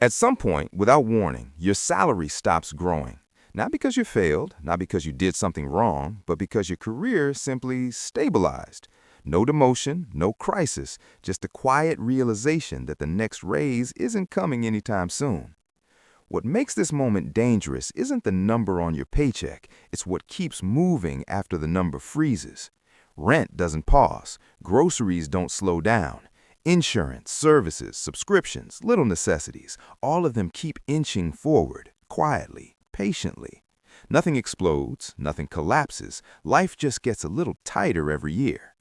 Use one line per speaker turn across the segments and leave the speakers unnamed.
At some point, without warning, your salary stops growing. Not because you failed, not because you did something wrong, but because your career simply stabilized. No demotion, no crisis, just a quiet realization that the next raise isn't coming anytime soon. What makes this moment dangerous isn't the number on your paycheck, it's what keeps moving after the number freezes. Rent doesn't pause, groceries don't slow down. Insurance, services, subscriptions, little necessities, all of them keep inching forward, quietly, patiently. Nothing explodes, nothing collapses, life just gets a little tighter every year.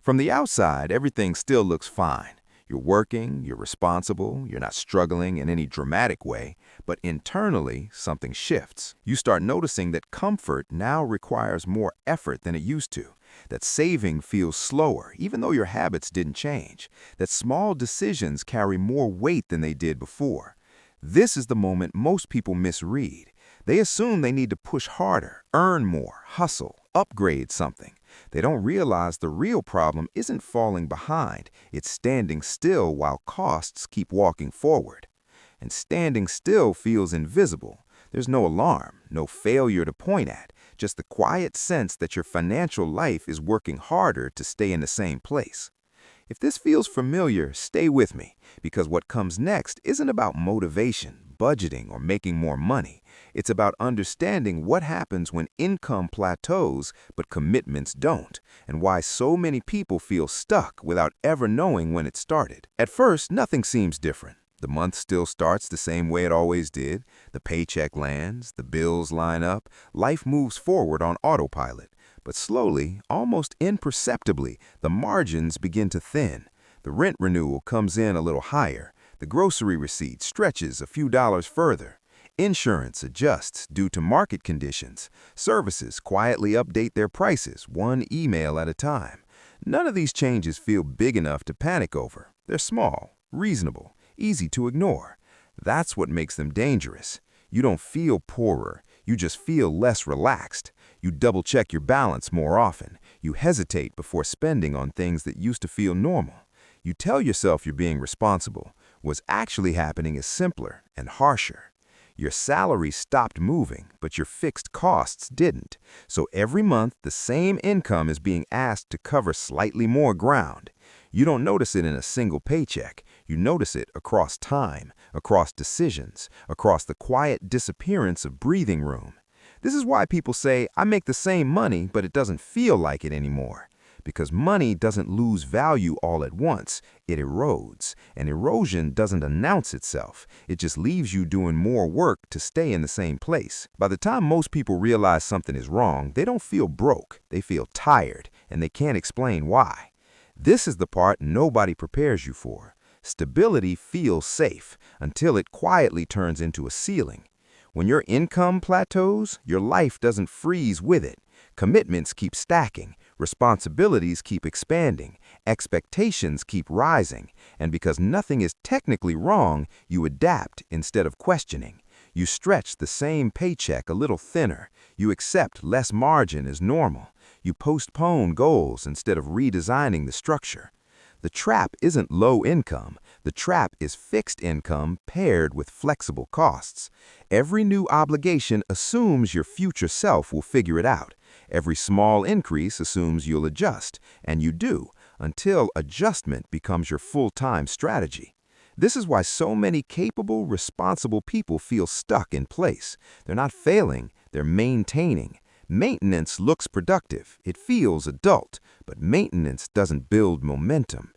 From the outside, everything still looks fine. You're working, you're responsible, you're not struggling in any dramatic way, but internally, something shifts. You start noticing that comfort now requires more effort than it used to, that saving feels slower, even though your habits didn't change, that small decisions carry more weight than they did before. This is the moment most people misread. They assume they need to push harder, earn more, hustle, upgrade something. They don't realize the real problem isn't falling behind, it's standing still while costs keep walking forward. And standing still feels invisible. There's no alarm, no failure to point at, just the quiet sense that your financial life is working harder to stay in the same place. If this feels familiar, stay with me, because what comes next isn't about motivation, budgeting, or making more money. It's about understanding what happens when income plateaus but commitments don't, and why so many people feel stuck without ever knowing when it started. At first, nothing seems different. The month still starts the same way it always did. The paycheck lands, the bills line up, life moves forward on autopilot. But slowly, almost imperceptibly, the margins begin to thin. The rent renewal comes in a little higher. The grocery receipt stretches a few dollars further. Insurance adjusts due to market conditions. Services quietly update their prices, one email at a time. None of these changes feel big enough to panic over. They're small, reasonable, easy to ignore. That's what makes them dangerous. You don't feel poorer. You just feel less relaxed. You double-check your balance more often. You hesitate before spending on things that used to feel normal. You tell yourself you're being responsible. What's actually happening is simpler and harsher. Your salary stopped moving, but your fixed costs didn't. So every month, the same income is being asked to cover slightly more ground. You don't notice it in a single paycheck. You notice it across time, across decisions, across the quiet disappearance of breathing room. This is why people say, I make the same money, but it doesn't feel like it anymore. Because money doesn't lose value all at once, it erodes. And erosion doesn't announce itself. It just leaves you doing more work to stay in the same place. By the time most people realize something is wrong, they don't feel broke. They feel tired, and they can't explain why. This is the part nobody prepares you for. Stability feels safe until it quietly turns into a ceiling. When your income plateaus, your life doesn't freeze with it. Commitments keep stacking, responsibilities keep expanding, expectations keep rising, and because nothing is technically wrong, you adapt instead of questioning. You stretch the same paycheck a little thinner. You accept less margin as normal. You postpone goals instead of redesigning the structure. The trap isn't low income. The trap is fixed income paired with flexible costs. Every new obligation assumes your future self will figure it out. Every small increase assumes you'll adjust, and you do, until adjustment becomes your full-time strategy. This is why so many capable, responsible people feel stuck in place. They're not failing, they're maintaining. Maintenance looks productive, it feels adult, but maintenance doesn't build momentum.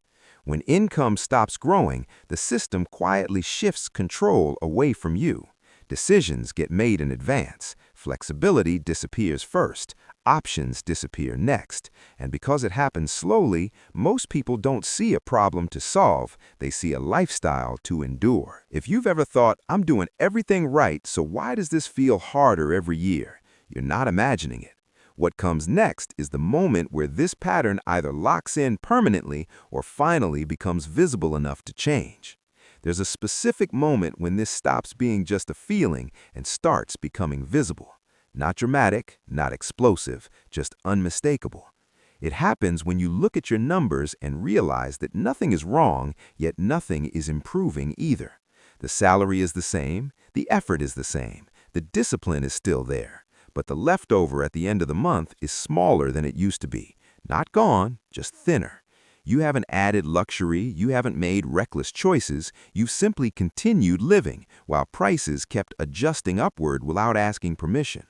When income stops growing, the system quietly shifts control away from you. Decisions get made in advance. Flexibility disappears first. Options disappear next. And because it happens slowly, most people don't see a problem to solve. They see a lifestyle to endure. If you've ever thought, I'm doing everything right, so why does this feel harder every year? You're not imagining it. What comes next is the moment where this pattern either locks in permanently or finally becomes visible enough to change. There's a specific moment when this stops being just a feeling and starts becoming visible. Not dramatic, not explosive, just unmistakable. It happens when you look at your numbers and realize that nothing is wrong, yet nothing is improving either. The salary is the same, the effort is the same, the discipline is still there, but the leftover at the end of the month is smaller than it used to be. Not gone, just thinner. You haven't added luxury, you haven't made reckless choices, you've simply continued living while prices kept adjusting upward without asking permission.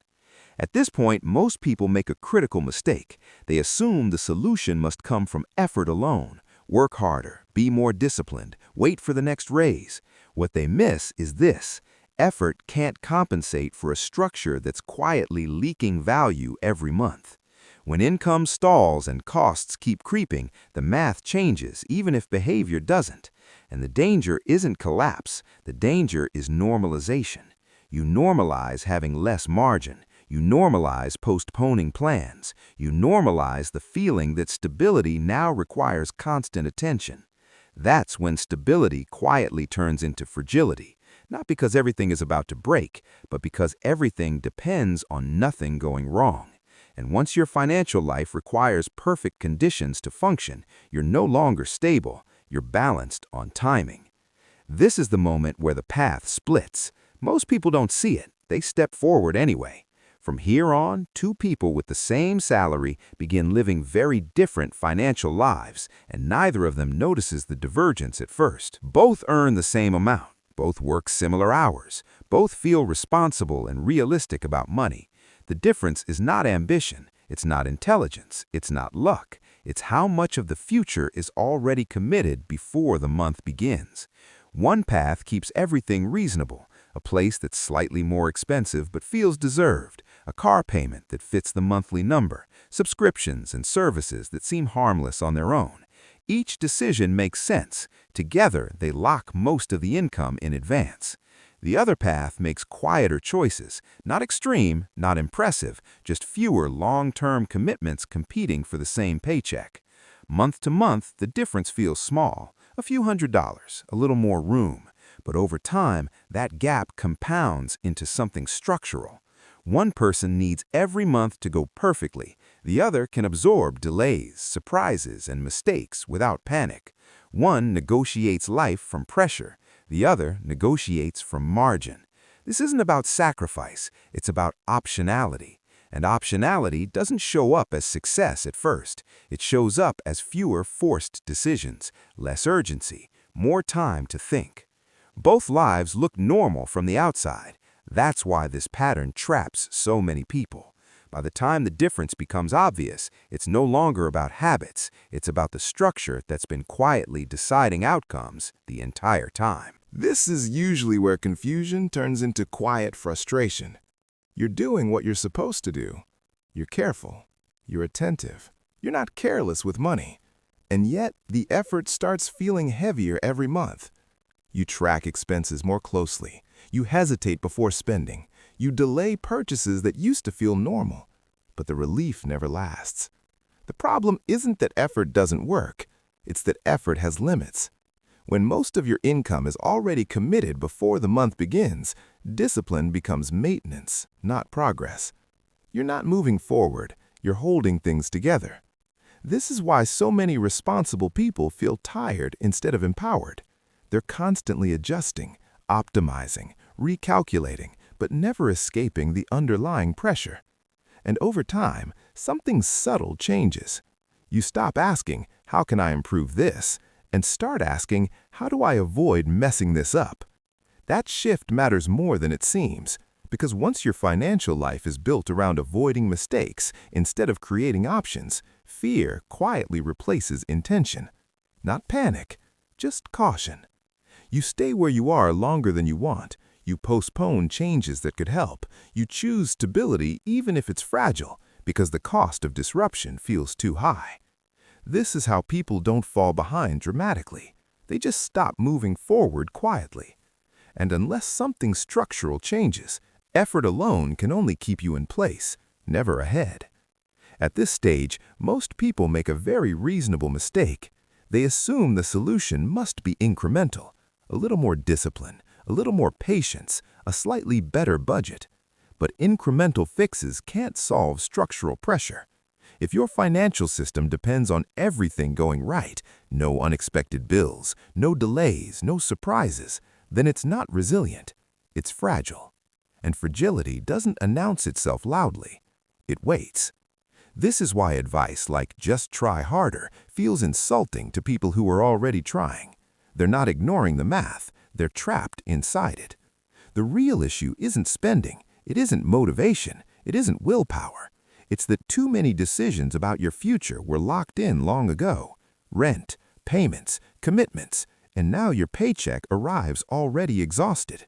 At this point, most people make a critical mistake. They assume the solution must come from effort alone. Work harder, be more disciplined, wait for the next raise. What they miss is this: effort can't compensate for a structure that's quietly leaking value every month. When income stalls and costs keep creeping, the math changes, even if behavior doesn't. And the danger isn't collapse, the danger is normalization. You normalize having less margin. You normalize postponing plans. You normalize the feeling that stability now requires constant attention. That's when stability quietly turns into fragility, not because everything is about to break, but because everything depends on nothing going wrong. And once your financial life requires perfect conditions to function, you're no longer stable, you're balanced on timing. This is the moment where the path splits. Most people don't see it, they step forward anyway. From here on, two people with the same salary begin living very different financial lives, and neither of them notices the divergence at first. Both earn the same amount, both work similar hours, both feel responsible and realistic about money. The difference is not ambition, it's not intelligence, it's not luck. It's how much of the future is already committed before the month begins. One path keeps everything reasonable, a place that's slightly more expensive but feels deserved, a car payment that fits the monthly number, subscriptions and services that seem harmless on their own. Each decision makes sense. Together, they lock most of the income in advance. The other path makes quieter choices, not extreme, not impressive, just fewer long-term commitments competing for the same paycheck. Month to month, the difference feels small, a few $100s, a little more room. But over time, that gap compounds into something structural. One person needs every month to go perfectly. The other can absorb delays, surprises, and mistakes without panic. One negotiates life from pressure. The other negotiates from margin. This isn't about sacrifice, it's about optionality. And optionality doesn't show up as success at first. It shows up as fewer forced decisions, less urgency, more time to think. Both lives look normal from the outside. That's why this pattern traps so many people. By the time the difference becomes obvious, it's no longer about habits, it's about the structure that's been quietly deciding outcomes the entire time.
This is usually where confusion turns into quiet frustration. You're doing what you're supposed to do. You're careful. You're attentive. You're not careless with money. And yet, the effort starts feeling heavier every month. You track expenses more closely. You hesitate before spending. You delay purchases that used to feel normal. But the relief never lasts. The problem isn't that effort doesn't work. It's that effort has limits. When most of your income is already committed before the month begins, discipline becomes maintenance, not progress. You're not moving forward, you're holding things together. This is why so many responsible people feel tired instead of empowered. They're constantly adjusting, optimizing, recalculating, but never escaping the underlying pressure. And over time, something subtle changes. You stop asking, "How can I improve this?" and start asking, "How do I avoid messing this up?" That shift matters more than it seems, because once your financial life is built around avoiding mistakes instead of creating options, fear quietly replaces intention. Not panic, just caution. You stay where you are longer than you want. You postpone changes that could help. You choose stability even if it's fragile, because the cost of disruption feels too high. This is how people don't fall behind dramatically. They just stop moving forward quietly. And unless something structural changes, effort alone can only keep you in place, never ahead. At this stage, most people make a very reasonable mistake. They assume the solution must be incremental, a little more discipline, a little more patience, a slightly better budget. But incremental fixes can't solve structural pressure. If your financial system depends on everything going right, no unexpected bills, no delays, no surprises, then it's not resilient, it's fragile. And fragility doesn't announce itself loudly, it waits. This is why advice like "just try harder" feels insulting to people who are already trying. They're not ignoring the math, they're trapped inside it. The real issue isn't spending, it isn't motivation, it isn't willpower. It's that too many decisions about your future were locked in long ago. Rent, payments, commitments, and now your paycheck arrives already exhausted.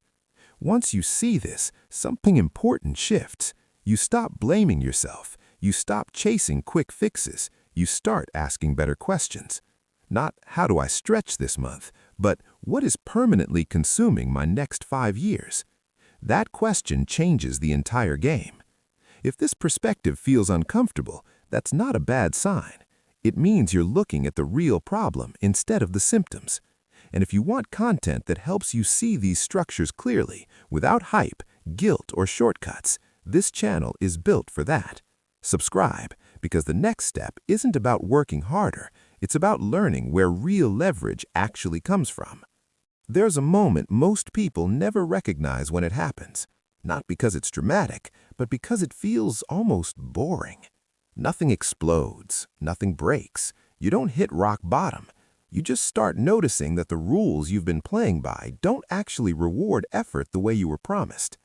Once you see this, something important shifts. You stop blaming yourself. You stop chasing quick fixes. You start asking better questions. Not "how do I stretch this month?" but "what is permanently consuming my next 5 years?" That question changes the entire game. If this perspective feels uncomfortable, that's not a bad sign. It means you're looking at the real problem instead of the symptoms. And if you want content that helps you see these structures clearly, without hype, guilt, or shortcuts, this channel is built for that. Subscribe, because the next step isn't about working harder, it's about learning where real leverage actually comes from. There's a moment most people never recognize when it happens, not because it's dramatic, but because it feels almost boring. Nothing explodes, nothing breaks, you don't hit rock bottom. You just start noticing that the rules you've been playing by don't actually reward effort the way you were promised.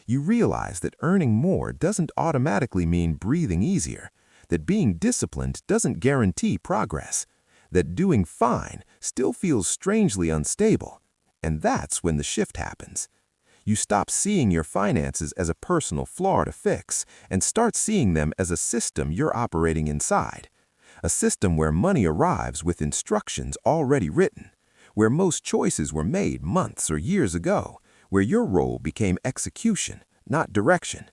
You realize that earning more doesn't automatically mean breathing easier, that being disciplined doesn't guarantee progress, that doing fine still feels strangely unstable. And that's when the shift happens. You stop seeing your finances as a personal flaw to fix and start seeing them as a system you're operating inside. A system where money arrives with instructions already written, where most choices were made months or years ago, where your role became execution, not direction.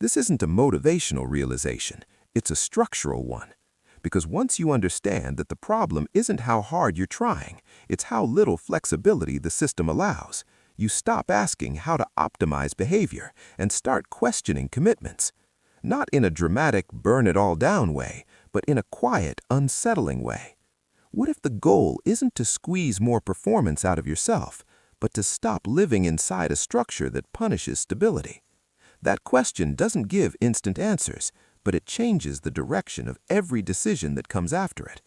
This isn't a motivational realization, it's a structural one. Because once you understand that the problem isn't how hard you're trying, it's how little flexibility the system allows, you stop asking how to optimize behavior and start questioning commitments. Not in a dramatic, burn-it-all-down way, but in a quiet, unsettling way. What if the goal isn't to squeeze more performance out of yourself, but to stop living inside a structure that punishes stability? That question doesn't give instant answers, but it changes the direction of every decision that comes after it.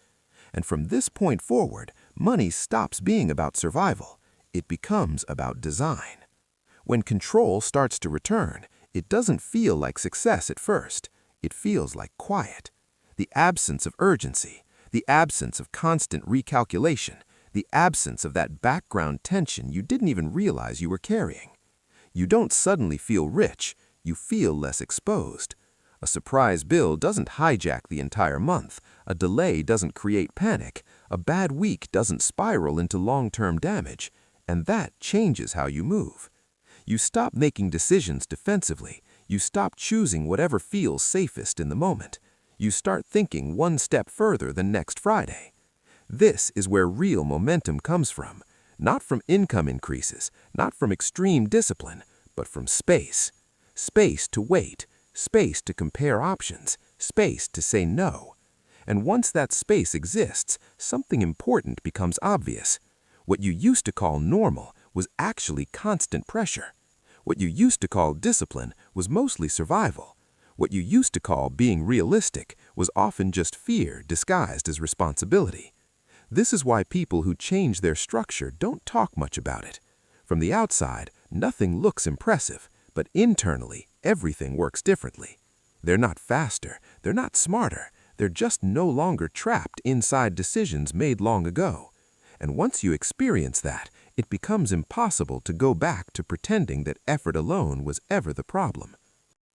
And from this point forward, money stops being about survival. It becomes about design. When control starts to return, it doesn't feel like success at first. It feels like quiet. The absence of urgency, the absence of constant recalculation, the absence of that background tension you didn't even realize you were carrying. You don't suddenly feel rich, you feel less exposed. A surprise bill doesn't hijack the entire month, a delay doesn't create panic, a bad week doesn't spiral into long-term damage, and that changes how you move. You stop making decisions defensively, you stop choosing whatever feels safest in the moment. You start thinking one step further than next Friday. This is where real momentum comes from, not from income increases, not from extreme discipline, but from space. Space to wait, space to compare options, space to say no. And once that space exists, something important becomes obvious. What you used to call normal was actually constant pressure. What you used to call discipline was mostly survival. What you used to call being realistic was often just fear disguised as responsibility. This is why people who change their structure don't talk much about it. From the outside, nothing looks impressive, but internally, everything works differently. They're not faster, they're not smarter, they're just no longer trapped inside decisions made long ago. And once you experience that, it becomes impossible to go back to pretending that effort alone was ever the problem.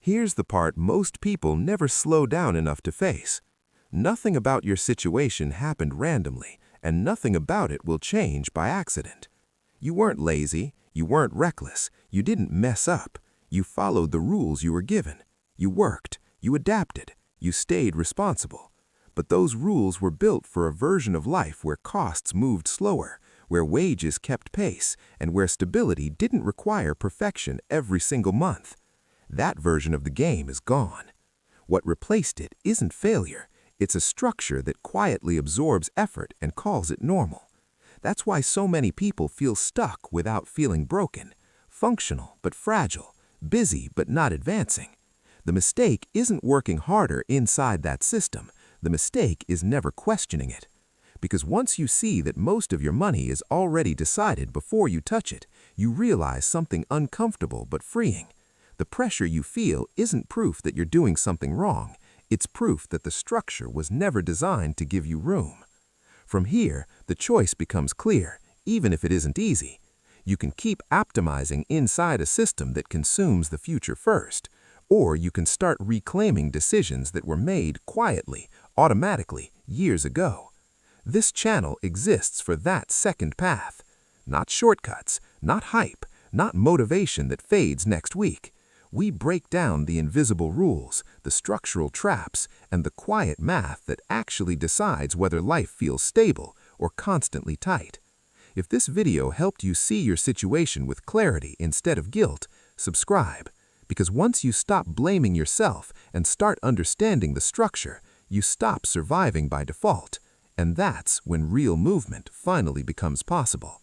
Here's the part most people never slow down enough to face. Nothing about your situation happened randomly, and nothing about it will change by accident. You weren't lazy, you weren't reckless, you didn't mess up. You followed the rules you were given. You worked, you adapted, you stayed responsible. But those rules were built for a version of life where costs moved slower, where wages kept pace, and where stability didn't require perfection every single month. That version of the game is gone. What replaced it isn't failure, it's a structure that quietly absorbs effort and calls it normal. That's why so many people feel stuck without feeling broken, functional but fragile, busy but not advancing. The mistake isn't working harder inside that system. The mistake is never questioning it. Because once you see that most of your money is already decided before you touch it, you realize something uncomfortable but freeing. The pressure you feel isn't proof that you're doing something wrong. It's proof that the structure was never designed to give you room. From here, the choice becomes clear, even if it isn't easy. You can keep optimizing inside a system that consumes the future first, or you can start reclaiming decisions that were made quietly, automatically, years ago. This channel exists for that second path. Not shortcuts, not hype, not motivation that fades next week. We break down the invisible rules, the structural traps, and the quiet math that actually decides whether life feels stable or constantly tight. If this video helped you see your situation with clarity instead of guilt, subscribe. Because once you stop blaming yourself and start understanding the structure, you stop surviving by default. And that's when real movement finally becomes possible.